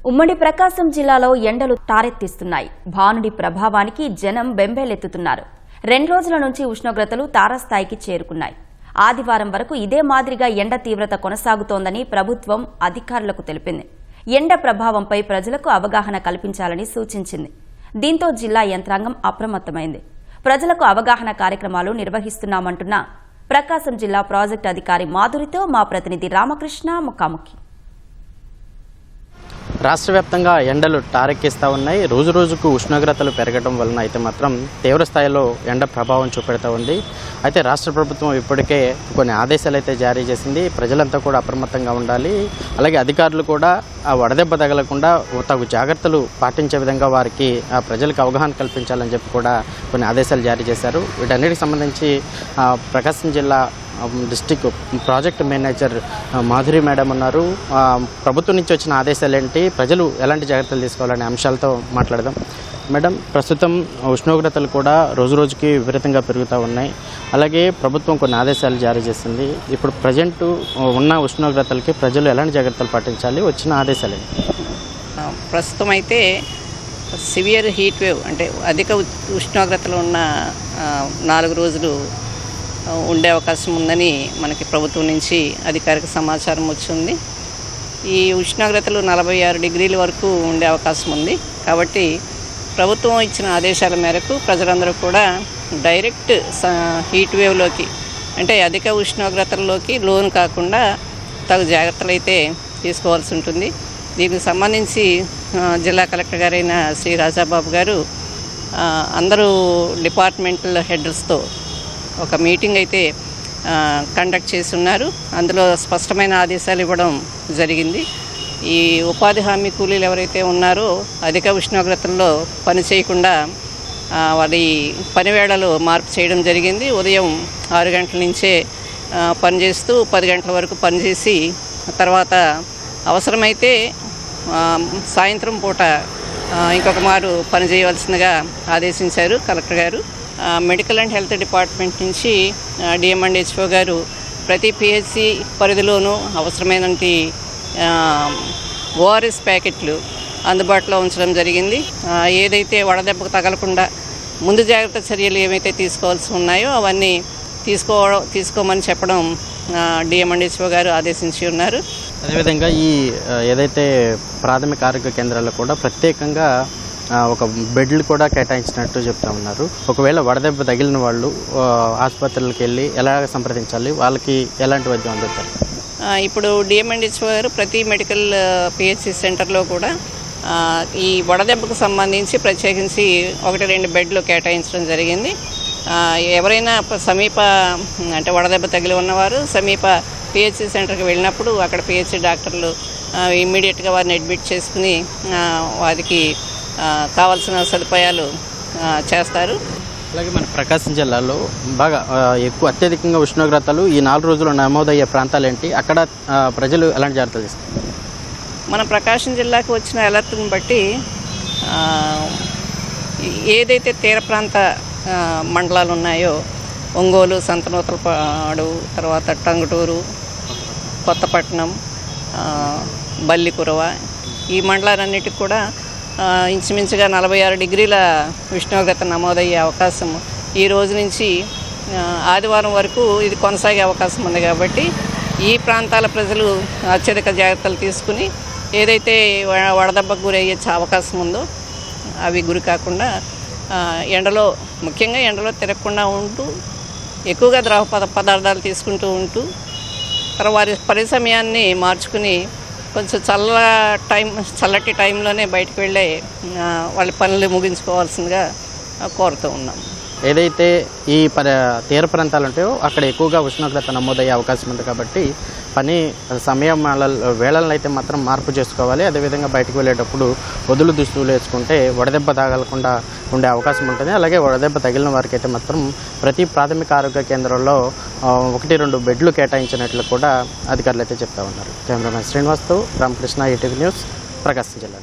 ఉమ్మడి ప్రకాశం జిల్లాలో ఎండలు తారెత్తిస్తున్నాయి. భానుడి ప్రభావానికి జనం బెంబేలెత్తుతున్నారు. 2 రోజుల నుంచి ఉష్ణోగ్రతలు తారాస్థాయికి చేరుకున్నాయి. ఆదివారం వరకు ఇదే మాదిరిగా ఎండ తీవ్రత కొనసాగుతోందని ప్రభుత్వం అధికారులకు తెలిపింది. ఎండ ప్రభావంపై ప్రజలకు అవగాహన కల్పించాలని సూచించింది. దీంతో జిల్లా యంత్రాంగం అప్రమత్తమైంది. ప్రజలకు అవగాహన కార్యక్రమాలు నిర్వహిస్తున్నామంటున్న ప్రకాశం జిల్లా ప్రాజెక్టు అధికారి మాధురితో మా ప్రతినిధి రామకృష్ణ ముఖాముఖి. రాష్ట్ర వ్యాప్తంగా ఎండలు టారెక్కిస్తూ ఉన్నాయి. రోజు రోజుకు ఉష్ణోగ్రతలు పెరగడం వలన అయితే మాత్రం తీవ్ర స్థాయిలో ఎండ ప్రభావం చూపెడుతూ ఉంది. అయితే రాష్ట్ర ప్రభుత్వం ఇప్పటికే కొన్ని ఆదేశాలు అయితే జారీ చేసింది. ప్రజలంతా కూడా అప్రమత్తంగా ఉండాలి. అలాగే అధికారులు కూడా ఆ వడదెబ్బ తగలకుండా తగు జాగ్రత్తలు పాటించే విధంగా వారికి ప్రజలకు అవగాహన కల్పించాలని చెప్పి కూడా కొన్ని ఆదేశాలు జారీ చేశారు. వీటన్నిటికి సంబంధించి ప్రకాశం జిల్లా district project manager Madhuri madam ఉన్నారు. ప్రభుత్వం నుంచి వచ్చిన ఆదేశాలు ఏంటి, ప్రజలు ఎలాంటి జాగ్రత్తలు తీసుకోవాలనే అంశాలతో మాట్లాడదాం. మేడం, ప్రస్తుతం ఉష్ణోగ్రతలు కూడా రోజు రోజుకి విపరీతంగా పెరుగుతూ ఉన్నాయి. అలాగే ప్రభుత్వం కొన్ని ఆదేశాలు జారీ చేసింది. ఇప్పుడు ప్రజెంట్ ఉన్న ఉష్ణోగ్రతలకి ప్రజలు ఎలాంటి జాగ్రత్తలు పాటించాలి, వచ్చిన ఆదేశాలు ఏంటి? ప్రస్తుతం అయితే సివియర్ హీట్ వేవ్ అంటే అధిక ఉష్ణోగ్రతలు ఉన్న 4 రోజులు ఉండే అవకాశం ఉందని మనకి ప్రభుత్వం నుంచి అధికారిక సమాచారం వచ్చింది. ఈ ఉష్ణోగ్రతలు 46 డిగ్రీల వరకు ఉండే అవకాశం ఉంది. కాబట్టి ప్రభుత్వం ఇచ్చిన ఆదేశాల మేరకు ప్రజలందరూ కూడా డైరెక్ట్ హీట్ వేవ్లోకి అంటే అధిక ఉష్ణోగ్రతల్లోకి లోను కాకుండా తగు జాగ్రత్తలు అయితే తీసుకోవాల్సి ఉంటుంది. దీనికి సంబంధించి జిల్లా కలెక్టర్ గారైన శ్రీ రాజాబాబు గారు అందరూ డిపార్ట్మెంటల్ హెడ్స్తో ఒక మీటింగ్ అయితే కండక్ట్ చేసి ఉన్నారు. అందులో స్పష్టమైన ఆదేశాలు ఇవ్వడం జరిగింది. ఈ ఉపాధి హామీ కూలీలు ఎవరైతే ఉన్నారో అధిక ఉష్ణోగ్రతల్లో పని చేయకుండా వారి పని వేళలు మార్పు చేయడం జరిగింది. ఉదయం 6 గంటల నుంచే పనిచేస్తూ 10 గంటల వరకు పనిచేసి తర్వాత అవసరమైతే సాయంత్రం పూట ఇంకొక మారు పని చేయవలసిందిగా ఆదేశించారు కలెక్టర్ గారు. మెడికల్ అండ్ హెల్త్ డిపార్ట్మెంట్ నుంచి డిఎం అండ్ హెచ్ఓ గారు ప్రతి పిహెచ్సి పరిధిలోనూ అవసరమైనటువంటి ఓఆర్ఎస్ ప్యాకెట్లు అందుబాటులో ఉంచడం జరిగింది. ఏదైతే వడదెబ్బకు తగలకుండా ముందు జాగ్రత్త చర్యలు ఏమైతే తీసుకోవాల్సి ఉన్నాయో అవన్నీ తీసుకోమని చెప్పడం డిఎం అండ్ హెచ్ఓ గారు ఆదేశించి ఉన్నారు. అదేవిధంగా ఈ ఏదైతే ప్రాథమిక ఆరోగ్య కేంద్రాల్లో కూడా ప్రత్యేకంగా ఒక బెడ్లు కూడా కేటాయించినట్టు చెప్తా ఉన్నారు. ఒకవేళ వడదెబ్బ తగిలిన వాళ్ళు ఆసుపత్రులకు వెళ్ళి ఎలా సంప్రదించాలి, వాళ్ళకి ఎలాంటి వైద్యం అందుతారు? ఇప్పుడు డిఎంఎండ్హెచ్ఓ గారు ప్రతి మెడికల్ పిహెచ్సి సెంటర్లో కూడా ఈ వడదెబ్బకు సంబంధించి ప్రత్యేకించి 1-2 బెడ్లు కేటాయించడం జరిగింది. ఎవరైనా సమీప అంటే వడదెబ్బ తగిలి ఉన్నవారు సమీప పిహెచ్సి సెంటర్కి వెళ్ళినప్పుడు అక్కడ పిహెచ్సి డాక్టర్లు ఇమ్మీడియట్గా వారిని అడ్మిట్ చేసుకుని వారికి కావాల్సిన సదుపాయాలు చేస్తారు. అలాగే మన ప్రకాశం జిల్లాలో బాగా అత్యధికంగా ఉష్ణోగ్రతలు ఈ 4 రోజులు నమోదయ్యే ప్రాంతాలు ఏంటి, అక్కడ ప్రజలు ఎలాంటి జాగ్రత్తలు తీసుకుంటారు? మన ప్రకాశం జిల్లాకు వచ్చిన అలర్ట్ని బట్టి ఏదైతే తీర ప్రాంత మండలాలు ఉన్నాయో ఒంగోలు, సంతనూతలపాడు, తర్వాత టంగుటూరు, కొత్తపట్నం, బల్లికురవ ఈ మండలాలన్నిటికి కూడా ఇంచుమించుగా 46 డిగ్రీల ఉష్ణోగ్రత నమోదయ్యే అవకాశం ఈ రోజు నుంచి ఆదివారం వరకు ఇది కొనసాగే అవకాశం ఉంది. కాబట్టి ఈ ప్రాంతాల ప్రజలు అత్యధిక జాగ్రత్తలు తీసుకుని ఏదైతే వడదెబ్బకు గురయ్యే అవకాశం ఉందో అవి గురి కాకుండా ముఖ్యంగా ఎండలో తిరగకుండా ఉంటూ ఎక్కువగా ద్రవ పదార్థాలు తీసుకుంటూ ఉంటూ వారి పని సమయాన్ని మార్చుకుని కొంచెం చల్లటి టైంలోనే బయటకు వెళ్ళే వాళ్ళ పనులు ముగించుకోవాల్సిందిగా కోరుతూ ఉన్నాం. ఏదైతే ఈ తీర ప్రాంతాలు ఉంటాయో అక్కడ ఎక్కువగా ఉష్ణోగ్రత నమోదయ్యే అవకాశం ఉంది. కాబట్టి పని వేళలను అయితే మాత్రం మార్పు చేసుకోవాలి. అదేవిధంగా బయటకు వెళ్ళేటప్పుడు వదులు దుస్తులు వేసుకుంటే వడదెబ్బ తగలకుండా ఉండే అవకాశం ఉంటుంది. అలాగే వడదెబ్బ తగిలిన వారికి అయితే మాత్రం ప్రతి ప్రాథమిక ఆరోగ్య కేంద్రంలో 1-2 బెడ్లు కేటాయించినట్లు కూడా అధికారులు అయితే చెప్తా ఉన్నారు. కెమెరామెన్ శ్రీనివాస్తో రామకృష్ణ, ఈటీవీ న్యూస్, ప్రకాశం జిల్లా.